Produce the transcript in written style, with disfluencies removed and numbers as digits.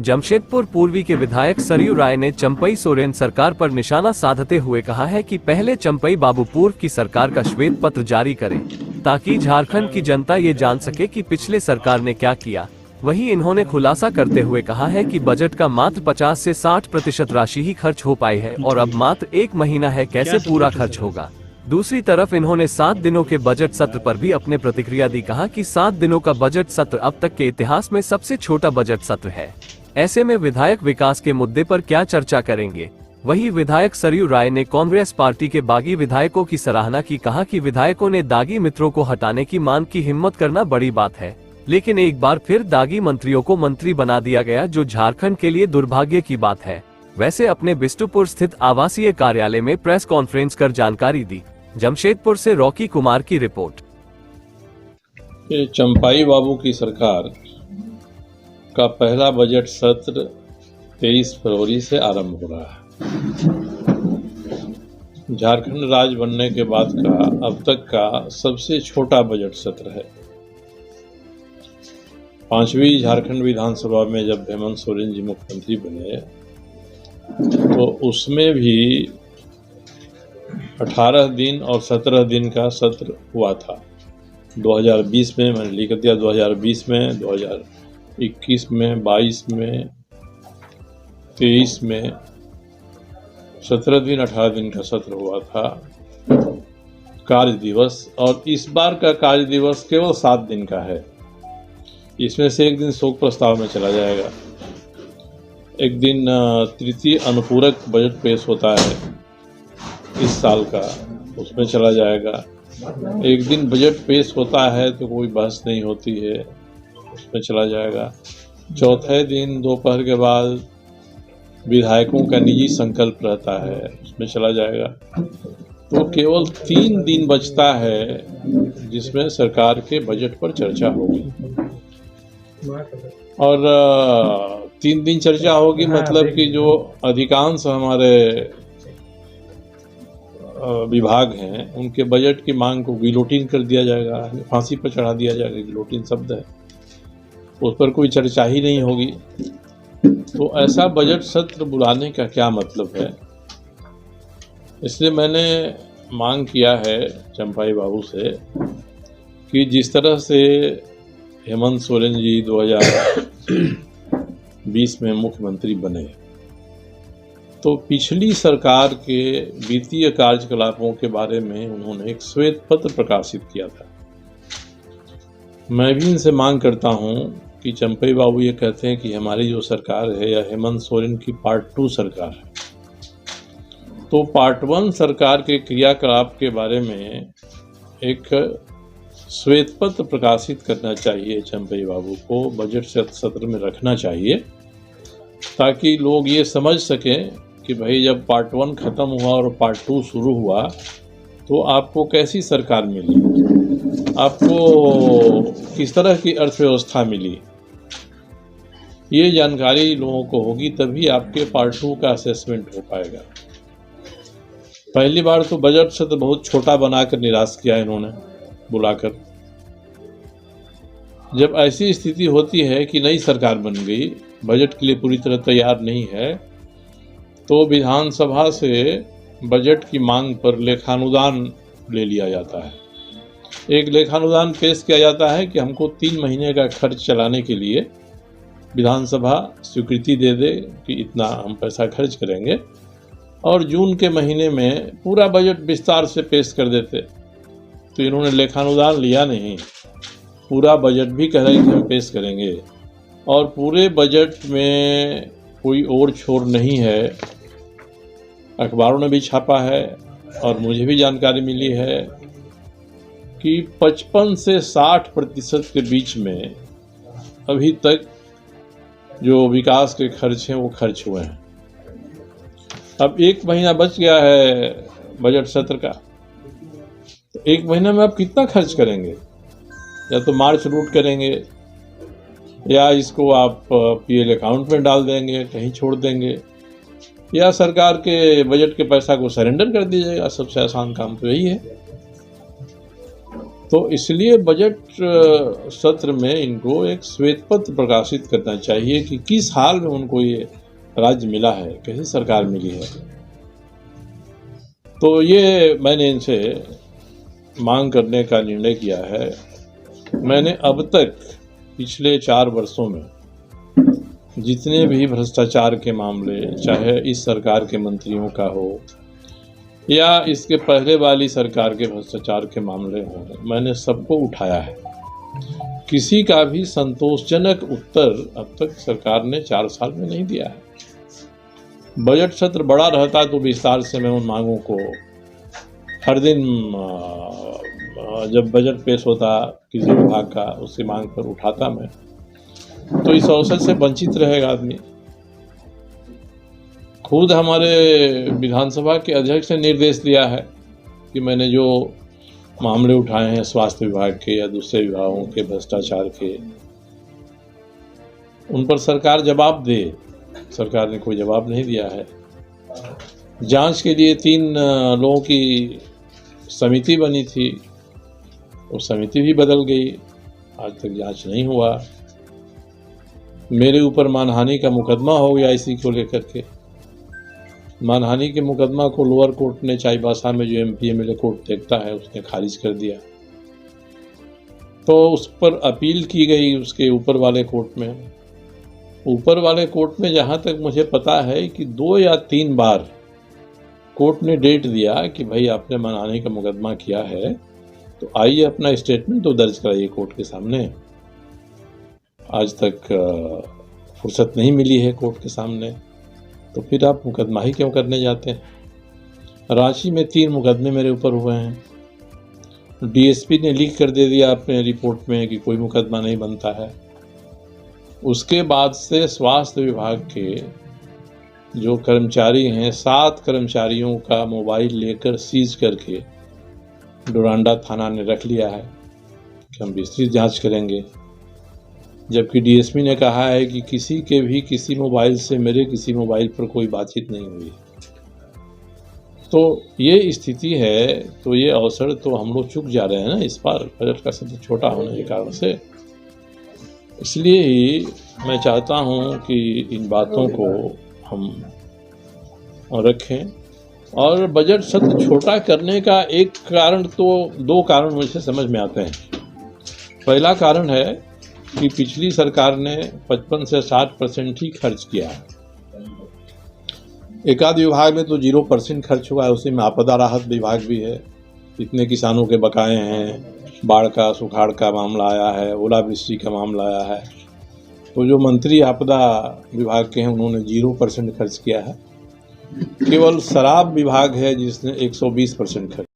जमशेदपुर पूर्वी के विधायक सरयू राय ने चंपई सोरेन सरकार पर निशाना साधते हुए कहा है कि पहले चंपई बाबू पूर्व की सरकार का श्वेत पत्र जारी करें, ताकि झारखंड की जनता ये जान सके कि पिछले सरकार ने क्या किया। वहीं इन्होंने खुलासा करते हुए कहा है कि बजट का मात्र 50 से 60% राशि ही खर्च हो पाई है और अब मात्र 1 महीना है, कैसे पूरा खर्च होगा। दूसरी तरफ इन्होंने 7 दिनों के बजट सत्र पर भी अपने प्रतिक्रिया दी। कहा कि 7 दिनों का बजट सत्र अब तक के इतिहास में सबसे छोटा बजट सत्र है। ऐसे में विधायक विकास के मुद्दे पर क्या चर्चा करेंगे। वहीं विधायक सरयू राय ने कांग्रेस पार्टी के बागी विधायकों की सराहना की। कहा कि विधायकों ने दागी मित्रों को हटाने की मांग की, हिम्मत करना बड़ी बात है, लेकिन एक बार फिर दागी मंत्रियों को मंत्री बना दिया गया, जो झारखंड के लिए दुर्भाग्य की बात है। वैसे अपने बिष्टुपुर स्थित आवासीय कार्यालय में प्रेस कॉन्फ्रेंस कर जानकारी दी। जमशेदपुर से रॉकी कुमार की रिपोर्ट। चंपाई बाबू की सरकार का पहला बजट सत्र 23 फरवरी से आरंभ हो रहा है। झारखंड राज्य बनने के बाद का अब तक का सबसे छोटा बजट सत्र है। 5वीं झारखंड विधानसभा में जब हेमंत सोरेन जी मुख्यमंत्री बने तो उसमें भी 18 दिन और 17 दिन का सत्र हुआ था। 2020 में मैंने लिख दिया, 2020 में, 2021 में, 22 में, 23 में 17 दिन 18 दिन का सत्र हुआ था कार्य दिवस, और इस बार का कार्य दिवस केवल 7 दिन का है। इसमें से एक दिन शोक प्रस्ताव में चला जाएगा, एक दिन तृतीय अनुपूरक बजट पेश होता है इस साल का, उसमें चला जाएगा। एक दिन बजट पेश होता है तो कोई बहस नहीं होती है, उसमें चला जाएगा। चौथे दिन दोपहर के बाद विधायकों का निजी संकल्प रहता है, उसमें चला जाएगा। तो केवल 3 दिन बचता है जिसमें सरकार के बजट पर चर्चा होगी, और 3 दिन चर्चा होगी मतलब कि जो अधिकांश हमारे विभाग हैं उनके बजट की मांग को गिलोटिन कर दिया जाएगा, फांसी पर चढ़ा दिया जाएगा। गिलोटिन शब्द है, उस पर कोई चर्चा ही नहीं होगी। तो ऐसा बजट सत्र बुलाने का क्या मतलब है। इसलिए मैंने मांग किया है चंपाई बाबू से कि जिस तरह से हेमंत सोरेन जी 2020 में मुख्यमंत्री बने तो पिछली सरकार के वित्तीय कार्यकलापों के बारे में उन्होंने एक श्वेत पत्र प्रकाशित किया था। मैं भी इनसे मांग करता हूं कि चंपई बाबू ये कहते हैं कि हमारी जो सरकार है या हेमंत सोरेन की पार्ट 2 सरकार है, तो पार्ट 1 सरकार के क्रियाकलाप के बारे में एक श्वेत पत्र प्रकाशित करना चाहिए। चंपई बाबू को बजट सत्र में रखना चाहिए ताकि लोग ये समझ सकें कि भाई जब पार्ट 1 खत्म हुआ और पार्ट 2 शुरू हुआ तो आपको कैसी सरकार मिली, आपको किस तरह की अर्थव्यवस्था मिली। ये जानकारी लोगों को होगी तभी आपके पार्ट 2 का असेसमेंट हो पाएगा। पहली बार तो बजट सत्र बहुत छोटा बनाकर निराश किया इन्होंने बुलाकर। जब ऐसी स्थिति होती है कि नई सरकार बन गई, बजट के लिए पूरी तरह तैयार नहीं है, तो विधानसभा से बजट की मांग पर लेखानुदान ले लिया जाता है। एक लेखानुदान पेश किया जाता है कि हमको 3 महीने का खर्च चलाने के लिए विधानसभा स्वीकृति दे दे कि इतना हम पैसा खर्च करेंगे, और जून के महीने में पूरा बजट विस्तार से पेश कर देते। तो इन्होंने लेखानुदान लिया नहीं, पूरा बजट भी कह रहे हैं कि हम पेश करेंगे, और पूरे बजट में कोई ओर छोर नहीं है। अखबारों ने भी छापा है और मुझे भी जानकारी मिली है कि 55 से 60% के बीच में अभी तक जो विकास के खर्च हैं वो खर्च हुए हैं। अब 1 महीना बच गया है बजट सत्र का, तो 1 महीना में आप कितना खर्च करेंगे? या तो मार्च रूट करेंगे, या इसको आप पीएल अकाउंट में डाल देंगे, कहीं छोड़ देंगे, या सरकार के बजट के पैसा को सरेंडर कर दीजिएगा। सबसे आसान काम तो यही है। तो इसलिए बजट सत्र में इनको एक श्वेत पत्र प्रकाशित करना चाहिए कि किस हाल में उनको ये राज्य मिला है, कैसी सरकार मिली है। तो ये मैंने इनसे मांग करने का निर्णय किया है। मैंने अब तक पिछले 4 वर्षों में जितने भी भ्रष्टाचार के मामले, चाहे इस सरकार के मंत्रियों का हो या इसके पहले वाली सरकार के भ्रष्टाचार के मामले हों, मैंने सबको उठाया है। किसी का भी संतोषजनक उत्तर अब तक सरकार ने 4 साल में नहीं दिया है। बजट सत्र बड़ा रहता तो विस्तार से मैं उन मांगों को हर दिन जब बजट पेश होता किसी विभाग का, उसकी मांग पर उठाता मैं, तो इस अवसर से वंचित रहेगा आदमी। खुद हमारे विधानसभा के अध्यक्ष ने निर्देश दिया है कि मैंने जो मामले उठाए हैं स्वास्थ्य विभाग के या दूसरे विभागों के भ्रष्टाचार के, उन पर सरकार जवाब दे। सरकार ने कोई जवाब नहीं दिया है। जांच के लिए 3 लोगों की समिति बनी थी, वो समिति भी बदल गई, आज तक जांच नहीं हुआ। मेरे ऊपर मानहानि का मुकदमा हो गया इसी को लेकर के। मानहानि के मुकदमा को लोअर कोर्ट ने चाईबासा में जो MP MLA कोर्ट देखता है उसने खारिज कर दिया। तो उस पर अपील की गई उसके ऊपर वाले कोर्ट में। ऊपर वाले कोर्ट में जहाँ तक मुझे पता है कि 2 या 3 बार कोर्ट ने डेट दिया कि भाई आपने मानहानि का मुकदमा किया है तो आइए अपना स्टेटमेंट तो दर्ज कराइए कोर्ट के सामने। आज तक फुर्सत नहीं मिली है कोर्ट के सामने, तो फिर आप मुकदमा ही क्यों करने जाते हैं। रांची में 3 मुकदमे मेरे ऊपर हुए हैं। DSP ने लिख कर दे दिया अपने रिपोर्ट में कि कोई मुकदमा नहीं बनता है। उसके बाद से स्वास्थ्य विभाग के जो कर्मचारी हैं, 7 कर्मचारियों का मोबाइल लेकर सीज करके डोरांडा थाना ने रख लिया है कि हम विस्तृत जांच करेंगे। जबकि DSP ने कहा है कि किसी के भी किसी मोबाइल से मेरे किसी मोबाइल पर कोई बातचीत नहीं हुई। तो ये स्थिति है, तो ये अवसर तो हम लोग चूक जा रहे हैं ना इस बार बजट का सत्र छोटा होने के कारण से। इसलिए ही मैं चाहता हूँ कि इन बातों को हम रखें। और बजट सत्र छोटा करने का एक कारण, तो 2 कारण मुझे समझ में आते हैं। पहला कारण है कि पिछली सरकार ने 55 से 60% ही खर्च किया है। एक आध विभाग में तो 0% खर्च हुआ है, उसी में आपदा राहत विभाग भी है। इतने किसानों के बकाए हैं, बाढ़ का सुखाड़ का मामला आया है, ओलावृष्टि का मामला आया है। तो जो मंत्री आपदा विभाग के हैं उन्होंने 0% खर्च किया है। केवल शराब विभाग है जिसने 120% खर्च।